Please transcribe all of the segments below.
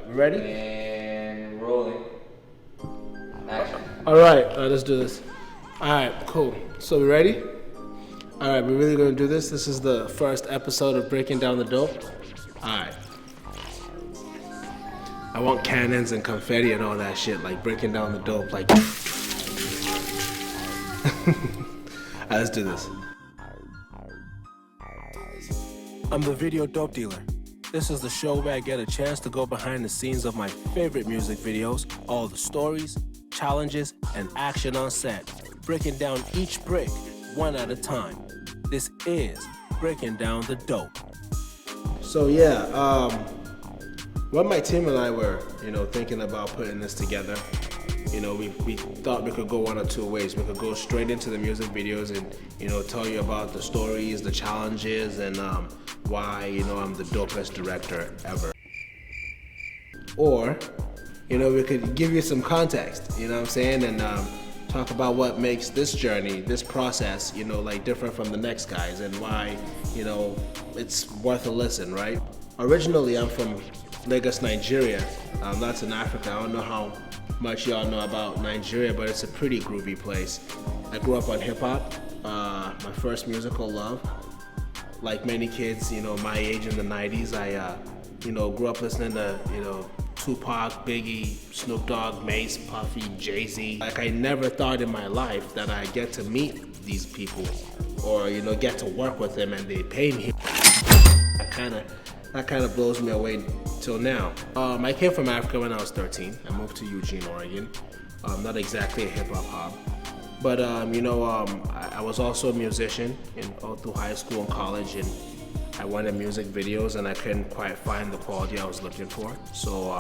ready? And rolling. Action. Alright, let's do this. Alright, cool. So we ready? Alright, we're really gonna do this. This is the first episode of Breaking Down the Dope. Alright. I want cannons and confetti and all that shit, like breaking down the dope, like. Alright, let's do this. I'm the video dope dealer. This is the show where I get a chance to go behind the scenes of my favorite music videos, all the stories, challenges, and action on set, breaking down each brick one at a time. This is Breaking Down the Dope. So yeah, when my team and I were, thinking about putting this together, we thought we could go one or two ways. We could go straight into the music videos and, tell you about the stories, the challenges, and why, I'm the dopest director ever. Or, we could give you some context, you know what I'm saying, and talk about what makes this journey, this process, different from the next guys and why, it's worth a listen, right? Originally, I'm from Lagos, Nigeria. That's in Africa. I don't know how much y'all know about Nigeria, but it's a pretty groovy place. I grew up on hip hop, my first musical love. Like many kids, my age in the 90s, I, grew up listening to, Tupac, Biggie, Snoop Dogg, Mace, Puffy, Jay-Z. Like I never thought in my life that I get to meet these people or, get to work with them and they pay me. That kind of blows me away till now. I came from Africa when I was 13. I moved to Eugene, Oregon. Not exactly a hip hop hub. But, I was also a musician all through high school and college, and I wanted music videos, and I couldn't quite find the quality I was looking for. So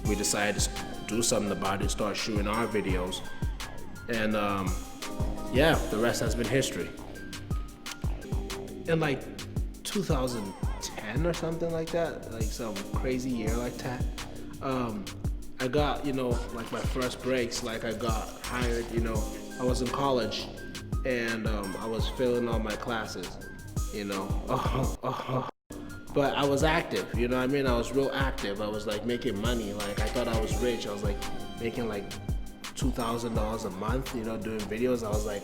we decided to do something about it, start shooting our videos. And the rest has been history. In like 2010 or something like that, like some crazy year like that, I got, like my first breaks, like I got hired, I was in college and I was failing all my classes, but I was active, I was real active. I was like making money, like I thought I was rich. I was like making like $2,000 a month, doing videos. I was like,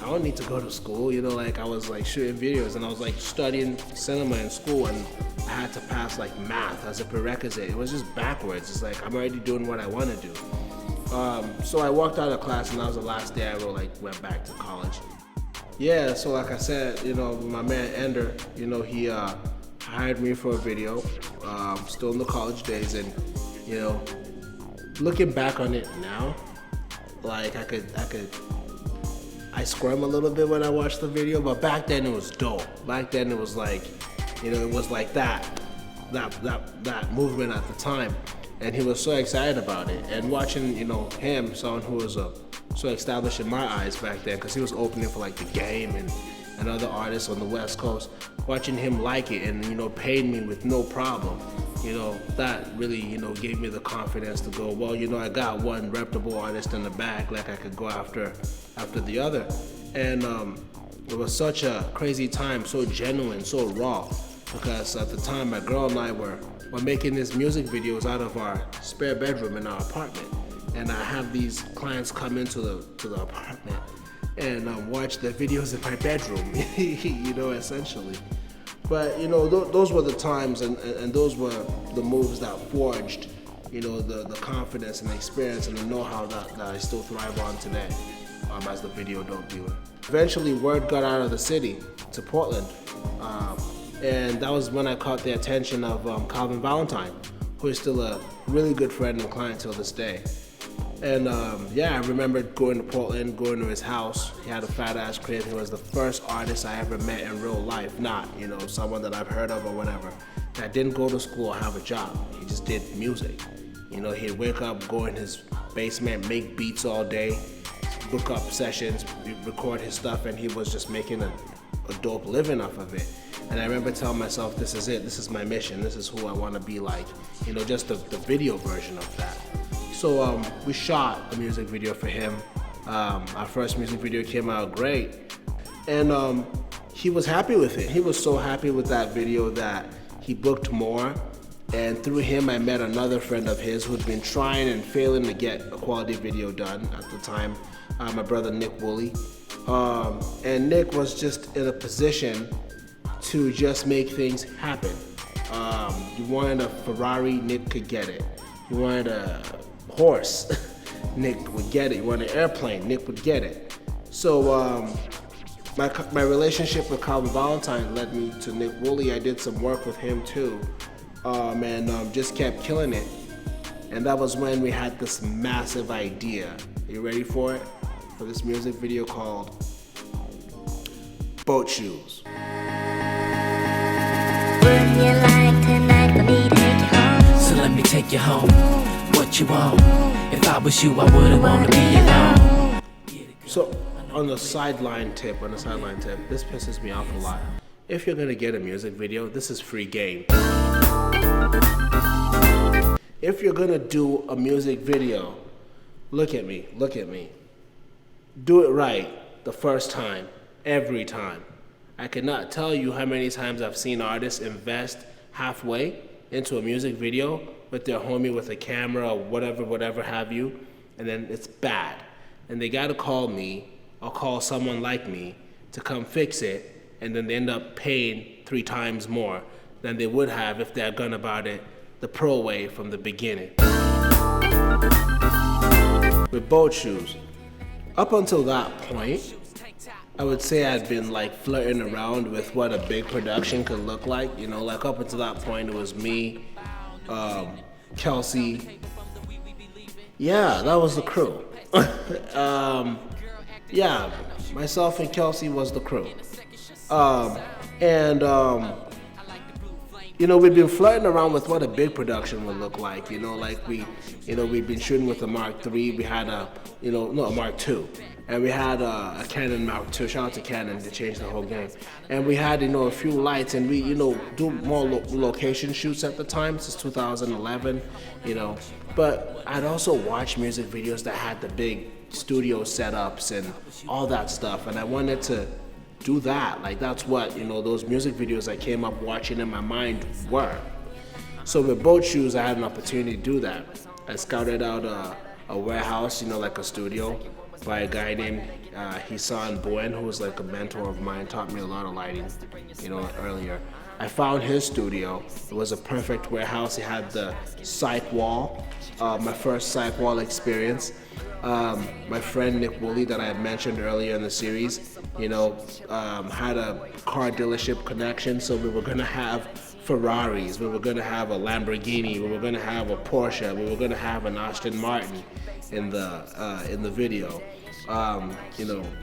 I don't need to go to school, like I was like shooting videos and I was like studying cinema in school and I had to pass like math as a prerequisite. It was just backwards. It's like I'm already doing what I want to do. So I walked out of class and that was the last day I went back to college. Yeah, so like I said, my man Ender, he hired me for a video, still in the college days, and looking back on it now, like I squirm a little bit when I watch the video, but back then it was dope. Back then it was like, it was like that movement at the time. And he was so excited about it. And watching, him, someone who was so established in my eyes back then, because he was opening for like The Game and other artists on the West Coast, watching him like it and, paying me with no problem, that really, gave me the confidence to go, well, I got one reputable artist in the bag, like I could go after the other. And it was such a crazy time, so genuine, so raw, because at the time my girl and I were making these music videos out of our spare bedroom in our apartment. And I have these clients come into the apartment and watch the videos in my bedroom, essentially. But, those were the times and those were the moves that forged, the confidence and the experience and the know-how that I still thrive on today as the video dope dealer. Eventually, word got out of the city to Portland. And that was when I caught the attention of Calvin Valentine, who is still a really good friend and client till this day. And I remember going to Portland, going to his house. He had a fat ass crib. He was the first artist I ever met in real life, not, someone that I've heard of or whatever, that didn't go to school or have a job. He just did music. He'd wake up, go in his basement, make beats all day, book up sessions, record his stuff, and he was just making a dope living off of it. And I remember telling myself, this is it, this is my mission, this is who I want to be like, just the video version of that. So we shot a music video for him. Our first music video came out great. And he was happy with it. He was so happy with that video that he booked more And through him, I met another friend of his who'd been trying and failing to get a quality video done at the time, my brother Nick Woolley. And Nick was just in a position to just make things happen. You wanted a Ferrari, Nick could get it. You wanted a horse, Nick would get it. You wanted an airplane, Nick would get it. So my relationship with Calvin Valentine led me to Nick Woolley. I did some work with him too, and just kept killing it. And that was when we had this massive idea. You ready for it? For this music video called Boat Shoes. Would you like tonight for me to take you home? So let me take you home. What you want? If I was you, I wouldn't want to be alone. So on the sideline tip, this pisses me off a lot. If you're gonna get a music video, this is free game. If you're gonna do a music video, look at me. Do it right the first time, every time. I cannot tell you how many times I've seen artists invest halfway into a music video with their homie with a camera or whatever have you, and then it's bad. And they gotta call me or call someone like me to come fix it, and then they end up paying 3 times more than they would have if they had gone about it the pro way from the beginning. With Boat Shoes, up until that point, I would say I'd been like flirting around with what a big production could look like. You know, like up until that point, it was me, Kelsey. Yeah, that was the crew. Yeah, myself and Kelsey was the crew. You know, we've been flirting around with what a big production would look like. You know, like we've been shooting with a Mark III. We had a Mark II. And we had a Canon Mark II. Shout out to Canon, they changed the whole game. And we had, a few lights, and we, do more location shoots at the time, since 2011, But I'd also watch music videos that had the big studio setups and all that stuff. And I wanted to do that. Like, that's what, those music videos I came up watching in my mind were. So with Boat Shoes, I had an opportunity to do that. I scouted out a warehouse, like a studio, by a guy named Hisan Bouen, who was like a mentor of mine, taught me a lot of lighting, earlier. I found his studio. It was a perfect warehouse. It had the psych wall, my first psych wall experience. My friend Nick Woolley that I had mentioned earlier in the series, had a car dealership connection, so we were gonna have Ferraris, we were gonna have a Lamborghini, we were gonna have a Porsche, we were gonna have an Aston Martin in the video.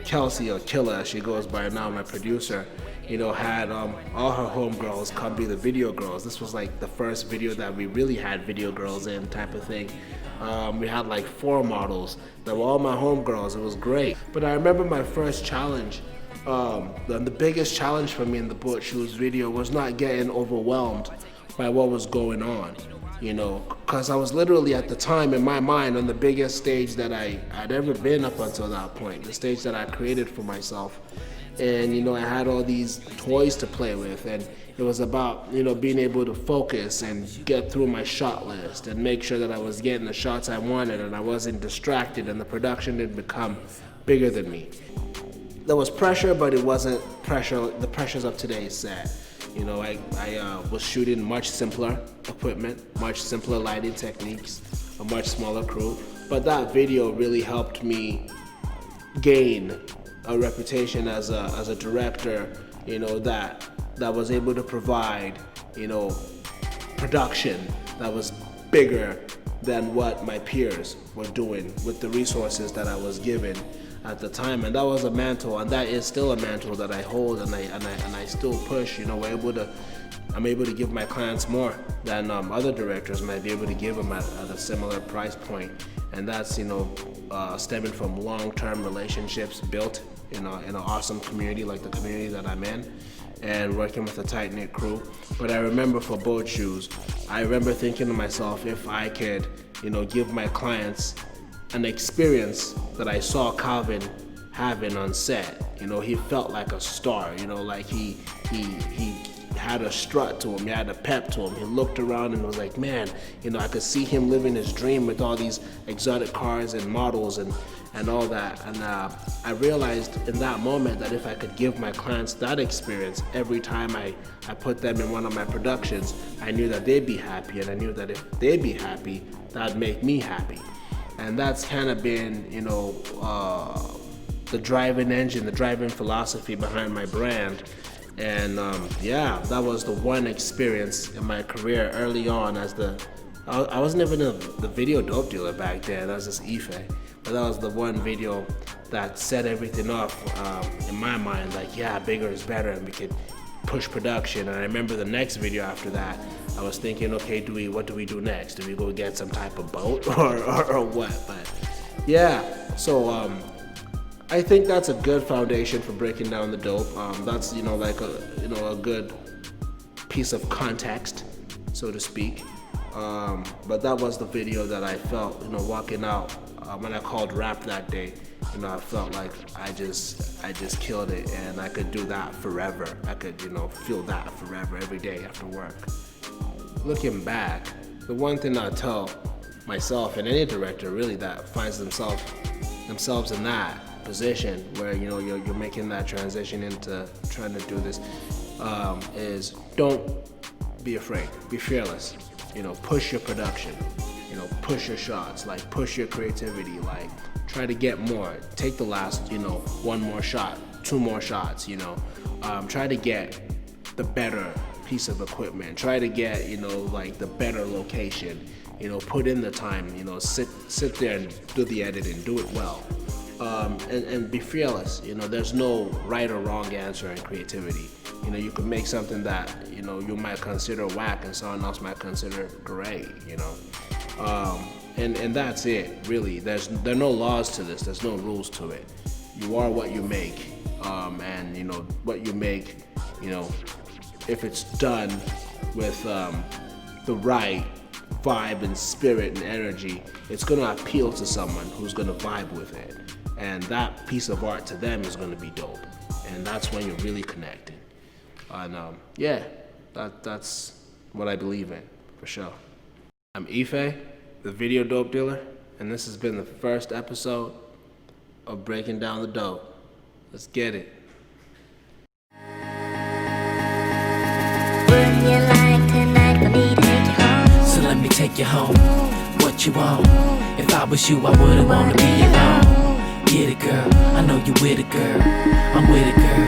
Kelsey, or Killer as she goes by now, my producer, had all her homegirls come be the video girls. This was like the first video that we really had video girls in, type of thing. We had like 4 models that were all my homegirls. It was great. But I remember my first challenge, the biggest challenge for me in the Boat Shoes video was not getting overwhelmed by what was going on. Because I was literally at the time in my mind on the biggest stage that I'd ever been up until that point, the stage that I created for myself. And, I had all these toys to play with, and it was about, being able to focus and get through my shot list and make sure that I was getting the shots I wanted and I wasn't distracted and the production didn't become bigger than me. There was pressure, but it wasn't pressure, the pressures of today's set. I was shooting much simpler equipment, much simpler lighting techniques, a much smaller crew. But that video really helped me gain a reputation as a director, that was able to provide, production that was bigger than what my peers were doing with the resources that I was given at the time. And that was a mantle, and that is still a mantle that I hold, and I still push. I'm able to give my clients more than other directors might be able to give them at a similar price point. And that's stemming from long-term relationships built in an awesome community like the community that I'm in, and working with a tight-knit crew. But I remember for Boat Shoes, I remember thinking to myself, if I could give my clients an experience that I saw Calvin having on set. He felt like a star. Like he had a strut to him, he had a pep to him. He looked around and was like, man, I could see him living his dream with all these exotic cars and models and all that. And I realized in that moment that if I could give my clients that experience every time I put them in one of my productions, I knew that they'd be happy, and I knew that if they'd be happy, that'd make me happy. And that's kind of been, the driving engine, the driving philosophy behind my brand. And that was the one experience in my career early on I wasn't even the video dope dealer back then, that was just Ife. But that was the one video that set everything off in my mind, like, yeah, bigger is better and we could push production. And I remember the next video after that, I was thinking, okay, what do we do next? Do we go get some type of boat or what? But yeah, so I think that's a good foundation for breaking down the dope. That's like a good piece of context, so to speak. But that was the video that I felt, walking out when I called rap that day. I felt like I just killed it, and I could do that forever. I could feel that forever every day after work. Looking back, the one thing I tell myself and any director really that finds themselves in that position where you're making that transition into trying to do this is don't be afraid, be fearless. Push your production, push your shots, like push your creativity, like try to get more. Take the last, one more shot, two more shots, try to get the better piece of equipment. Try to get, like the better location. Put in the time. Sit there and do the editing. Do it well, and be fearless. There's no right or wrong answer in creativity. You can make something that you might consider whack and someone else might consider great. And that's it. Really, there are no laws to this. There's no rules to it. You are what you make, and what you make. If it's done with the right vibe and spirit and energy, it's gonna appeal to someone who's gonna vibe with it, and that piece of art to them is gonna be dope, and that's when you're really connecting. And that's what I believe in, for sure. I'm Ife, the video dope dealer, and this has been the first episode of Breaking Down the Dope. Let's get it. Would you like tonight for me to take you home? So let me take you home. What you want? If I was you, I wouldn't wanna be alone. Get it, girl. I know you with it, girl. I'm with it, girl.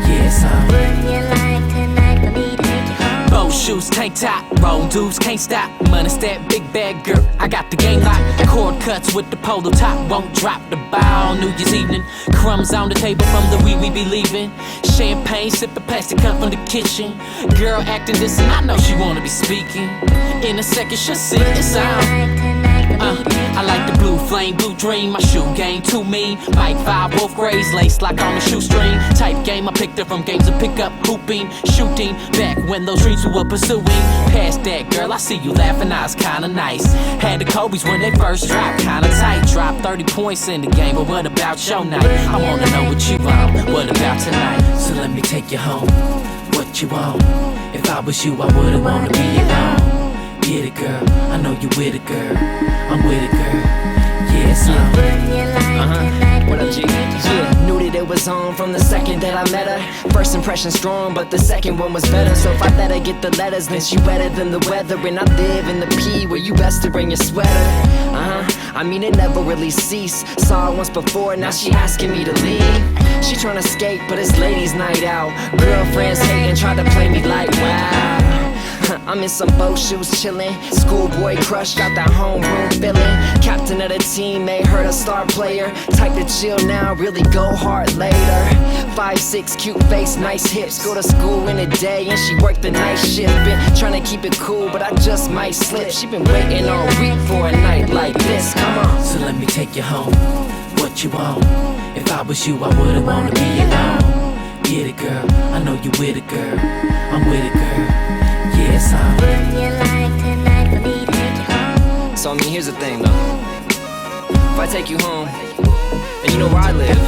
Yes, Would you like tonight for me to take you home? bow shoes, tank top, roll dudes, can't stop. Money's that big bag, girl. I got the game locked. Cord cuts with the polo top, won't drop the ball. New Year's evening, crumbs on the table from the we be leaving. Champagne, sipping plastic cup from the kitchen. Girl acting this, and I know she wanna be speaking. In a second, she'll see it's on. I like the blue flame, blue dream. My shoe game too mean. Mike 5 wolf grays, lace like on a shoestring. Type game I picked up from games of pickup, hooping, shooting. Back when those dreams we were pursuing. Past that, girl, I see you laughing, I was kinda nice. Had the Kobe's when they first dropped, kinda tight. Dropped 30 points in the game, but what about your night? I wanna know what you want, what about tonight? So let me take you home. What you want? If I was you, I wouldn't wanna be alone. Get it, girl. I know you with it, girl. I'm with it, girl. Yes, What up, G? Yeah, knew that it was on from the second that I met her. First impression strong, but the second one was better. So if I let her get the letters, then she wetter than the weather. And I live in the P where you best to bring your sweater. I mean, it never really ceased. Saw her once before, now she asking me to leave. She tryna skate, but it's ladies' night out. Girlfriends hating, try to play me like wow. I'm in some boat shoes chillin'. Schoolboy crush, got that homeroom feeling. Captain of the team, made her the star player. Type to chill now, really go hard later. 5'6", cute face, nice hips. Go to school in the day and she worked the night shift. Been tryna keep it cool, but I just might slip. She been waiting all week for a night like this. Come on. so let me take you home. What you want? If I was you, I wouldn't wanna be alone. Get it, girl. I know you with it, girl. I'm with it, girl. Yes, Would you like tonight for me to take you home? So I mean, here's the thing though. If I take you home, and you know where I live,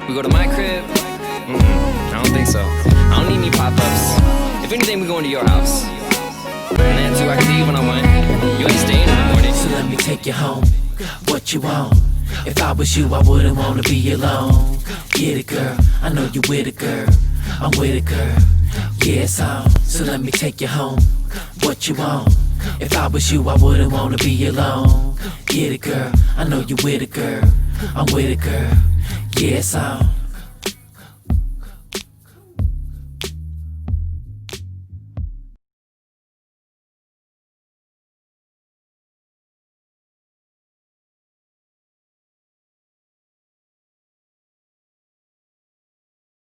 we go to my crib. I don't don't think so. I don't need any pop-ups. If anything, we going to your house. And then too, I can leave when I want. You ain't staying in the morning. So let me take you home. What you want? If I was you, I wouldn't wanna be alone. Get it, girl. I know you with it, girl. I'm with it, girl. Yeah, it's on. So let me take you home. What you want? If I was you, I wouldn't wanna be alone. Get it, girl. I know you with it, girl. I'm with it, girl. Yeah, it's on.